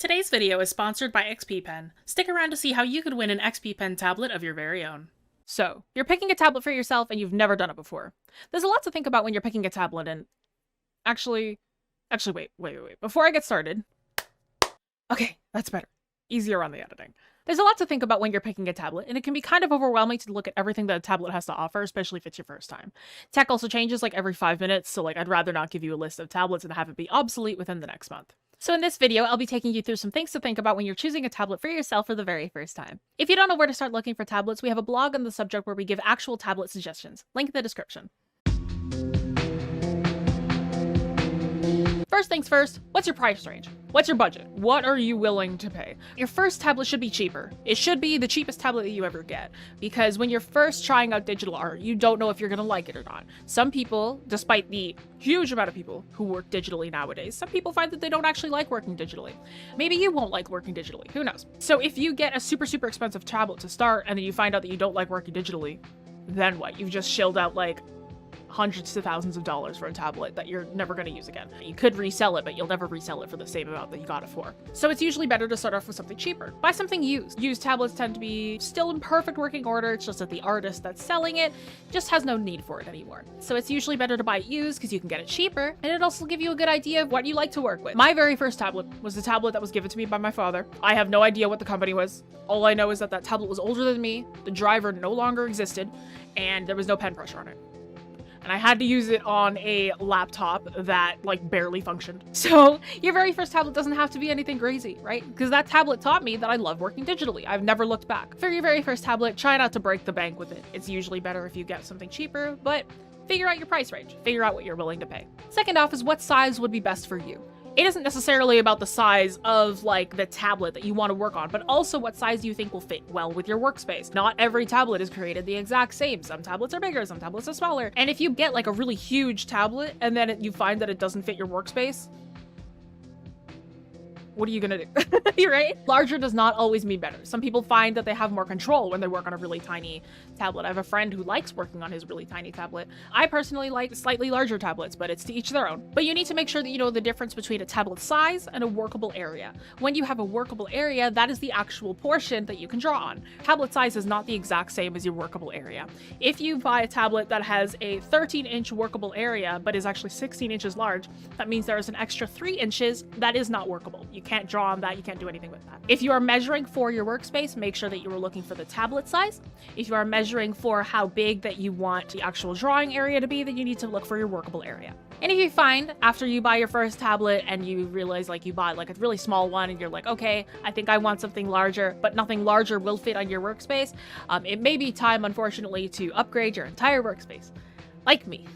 Today's video is sponsored by XPPen. Stick around to see how you could win an XPPen tablet of your very own. So, you're picking a tablet for yourself and you've never done it before. There's a lot to think about when you're picking a tablet and... Actually, wait. Before I get started... Okay, that's better. Easier on the editing. There's a lot to think about when you're picking a tablet, and it can be kind of overwhelming to look at everything that a tablet has to offer, especially if it's your first time. Tech also changes like every 5 minutes, so I'd rather not give you a list of tablets and have it be obsolete within the next month. So in this video, I'll be taking you through some things to think about when you're choosing a tablet for yourself for the very first time. If you don't know where to start looking for tablets, we have a blog on the subject where we give actual tablet suggestions. Link in the description. First things first, what's your price range? What's your budget? What are you willing to pay? Your first tablet should be cheaper. It should be the cheapest tablet that you ever get, because when you're first trying out digital art, you don't know if you're gonna like it or not. Some people, despite the huge amount of people who work digitally nowadays, some people find that they don't actually like working digitally. Maybe you won't like working digitally, who knows? So if you get a super expensive tablet to start and then you find out that you don't like working digitally, then what? You've just shelled out like hundreds to thousands of dollars for a tablet that you're never going to use again. You could resell it, but you'll never resell it for the same amount that you got it for. So it's usually better to start off with something cheaper. Buy something used. Used tablets tend to be still in perfect working order. It's just that the artist that's selling it just has no need for it anymore. So it's usually better to buy it used because you can get it cheaper, and it also give you a good idea of what you like to work with. My very first tablet was the tablet that was given to me by my father. I have no idea what the company was. All I know is that that tablet was older than me, the driver no longer existed, and there was no pen pressure on it. And I had to use it on a laptop that like barely functioned. So your very first tablet doesn't have to be anything crazy, right? Because that tablet taught me that I love working digitally. I've never looked back. For your very first tablet, try not to break the bank with it. It's usually better if you get something cheaper, but figure out your price range. Figure out what you're willing to pay. Second off is what size would be best for you. It isn't necessarily about the size of like the tablet that you want to work on, but also what size you think will fit well with your workspace. Not every tablet is created the exact same. Some tablets are bigger, some tablets are smaller. And if you get like a really huge tablet and then you find that it doesn't fit your workspace, what are you gonna do? Right? Larger does not always mean better. Some people find that they have more control when they work on a really tiny tablet. I have a friend who likes working on his really tiny tablet. I personally like slightly larger tablets, but it's to each their own. But you need to make sure that you know the difference between a tablet size and a workable area. When you have a workable area, that is the actual portion that you can draw on. Tablet size is not the exact same as your workable area. If you buy a tablet that has a 13-inch workable area, but is actually 16 inches large, that means there is an extra 3 inches that is not workable. You can't draw on that, you can't do anything with that. If you are measuring for your workspace, make sure that you are looking for the tablet size. If you are measuring for how big that you want the actual drawing area to be, then you need to look for your workable area. And if you find after you buy your first tablet and you realize like you bought like a really small one and you're like, okay, I think I want something larger, but nothing larger will fit on your workspace, it may be time, unfortunately, to upgrade your entire workspace. Like me.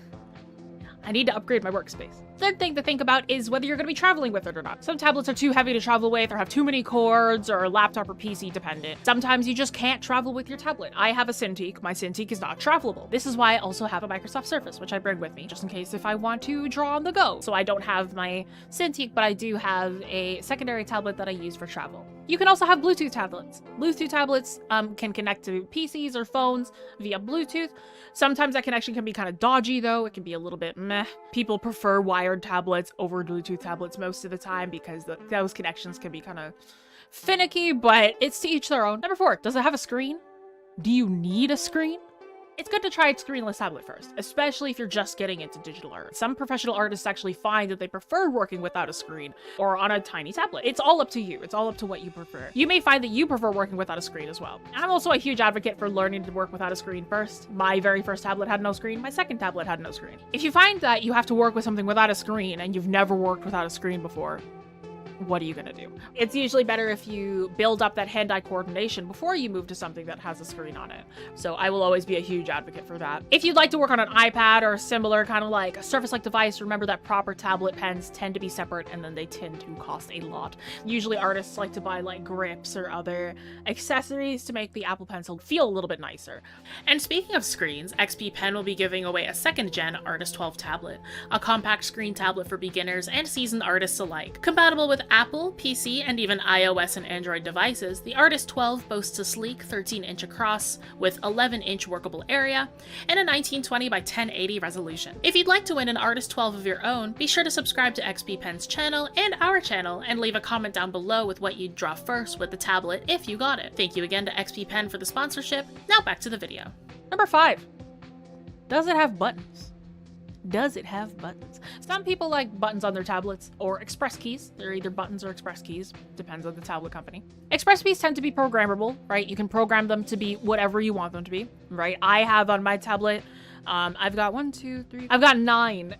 I need to upgrade my workspace. Third thing to think about is whether you're going to be traveling with it or not. Some tablets are too heavy to travel with or have too many cords or laptop or PC dependent. Sometimes you just can't travel with your tablet. I have a Cintiq. My Cintiq is not travelable. This is why I also have a Microsoft Surface, which I bring with me just in case if I want to draw on the go. So I don't have my Cintiq, but I do have a secondary tablet that I use for travel. You can also have Bluetooth tablets. Bluetooth tablets can connect to PCs or phones via Bluetooth. Sometimes that connection can be kind of dodgy though. It can be a little bit meh. People prefer wired tablets over Bluetooth tablets most of the time because those connections can be kind of finicky, but it's to each their own. Number 4, does it have a screen? Do you need a screen? It's good to try a screenless tablet first, especially if you're just getting into digital art. Some professional artists actually find that they prefer working without a screen or on a tiny tablet. It's all up to you. It's all up to what you prefer. You may find that you prefer working without a screen as well. I'm also a huge advocate for learning to work without a screen first. My very first tablet had no screen. My second tablet had no screen. If you find that you have to work with something without a screen and you've never worked without a screen before, what are you gonna do? It's usually better if you build up that hand-eye coordination before you move to something that has a screen on it. So I will always be a huge advocate for that. If you'd like to work on an iPad or a similar kind of like a Surface-like device, remember that proper tablet pens tend to be separate and then they tend to cost a lot. Usually artists like to buy like grips or other accessories to make the Apple Pencil feel a little bit nicer. And speaking of screens, XPPen will be giving away a 2nd-gen Artist 12 tablet, a compact screen tablet for beginners and seasoned artists alike, compatible with Apple, PC, and even iOS and Android devices, the Artist 12 boasts a sleek 13-inch across with 11-inch workable area and a 1920 by 1080 resolution. If you'd like to win an Artist 12 of your own, be sure to subscribe to XPPen's channel and our channel and leave a comment down below with what you'd draw first with the tablet if you got it. Thank you again to XPPen for the sponsorship. Now back to the video. Number 5. Does it have buttons? Does it have buttons? Some people like buttons on their tablets or ExpressKeys. They're either buttons or ExpressKeys. Depends on the tablet company. ExpressKeys tend to be programmable, right? You can program them to be whatever you want them to be, right? I have on my tablet, I've got 1, 2, 3, I've got 9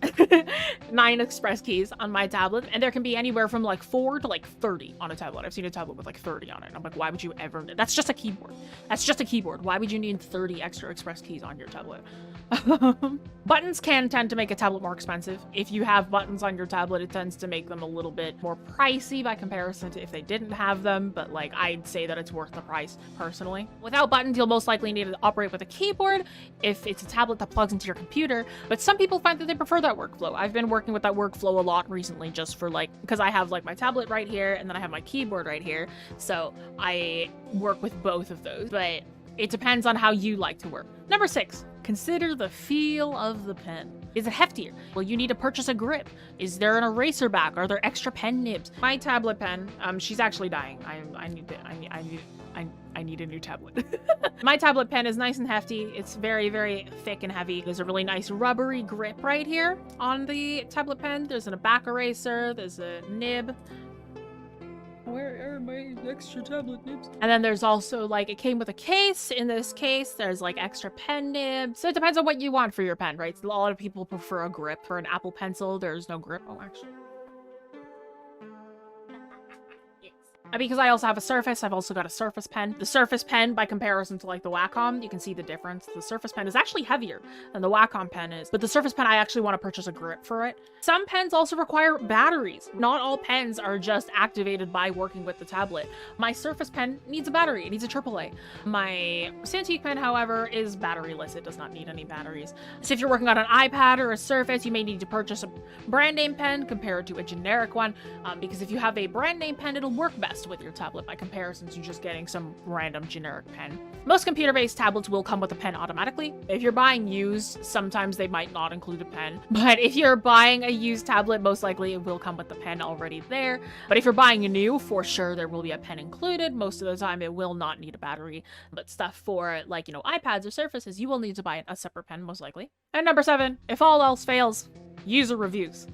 ExpressKeys on my tablet, and there can be anywhere from like 4 to like 30 on a tablet. I've seen a tablet with like 30 on it. I'm like, why would you ever? That's just a keyboard. That's just a keyboard. Why would you need 30 extra ExpressKeys on your tablet? Buttons can tend to make a tablet more expensive. If you have buttons on your tablet, it tends to make them a little bit more pricey by comparison to if they didn't have them, but like I'd say that it's worth the price personally. Without buttons, you'll most likely need to operate with a keyboard if it's a tablet that plugs into your computer, but some people find that they prefer that workflow. I've been working with that workflow a lot recently just for like, because I have like my tablet right here and then I have my keyboard right here, so I work with both of those, but it depends on how you like to work. Number 6, consider the feel of the pen. Is it heftier? Will you need to purchase a grip? Is there an eraser back? Are there extra pen nibs? My tablet pen, she's actually dying. I need a new tablet. My tablet pen is nice and hefty. It's very, very thick and heavy. There's a really nice rubbery grip right here on the tablet pen. There's a back eraser. There's a nib. Where are my extra tablet nibs? And then there's also like, it came with a case. In this case, there's like extra pen nibs. So it depends on what you want for your pen, right? So a lot of people prefer a grip. For an Apple Pencil, there's no grip. Oh, actually. Because I also have a Surface, I've also got a Surface pen. The Surface pen, by comparison to like the Wacom, you can see the difference. The Surface pen is actually heavier than the Wacom pen is, but the Surface pen, I actually want to purchase a grip for it. Some pens also require batteries. Not all pens are just activated by working with the tablet. My Surface pen needs a battery, it needs a AAA. My Cintiq pen, however, is batteryless. It does not need any batteries. So if you're working on an iPad or a Surface, you may need to purchase a brand name pen compared to a generic one, because if you have a brand name pen, it'll work best with your tablet by comparison to just getting some random generic pen. Most computer-based tablets will come with a pen automatically. If you're buying used, sometimes they might not include a pen, but if you're buying a used tablet, most likely it will come with the pen already there. But if you're buying a new, for sure there will be a pen included. Most of the time it will not need a battery, but stuff for like, you know, iPads or Surfaces, you will need to buy a separate pen most likely. And number 7, if all else fails, user reviews.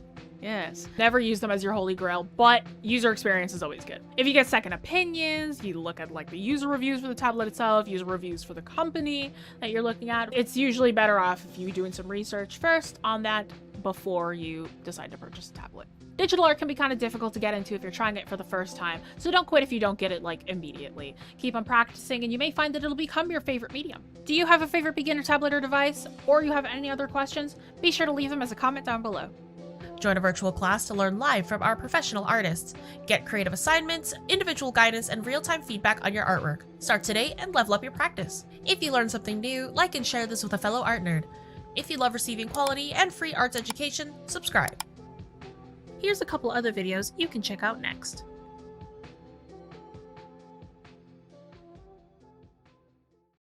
Yes, never use them as your holy grail, but user experience is always good. If you get second opinions, you look at like the user reviews for the tablet itself, user reviews for the company that you're looking at. It's usually better off if you're doing some research first on that before you decide to purchase a tablet. Digital art can be kind of difficult to get into if you're trying it for the first time, so don't quit if you don't get it like immediately. Keep on practicing and you may find that it'll become your favorite medium. Do you have a favorite beginner tablet or device, or you have any other questions? Be sure to leave them as a comment down below. Join a virtual class to learn live from our professional artists. Get creative assignments, individual guidance, and real-time feedback on your artwork. Start today and level up your practice. If you learned something new, like and share this with a fellow art nerd. If you love receiving quality and free arts education, subscribe. Here's a couple other videos you can check out next.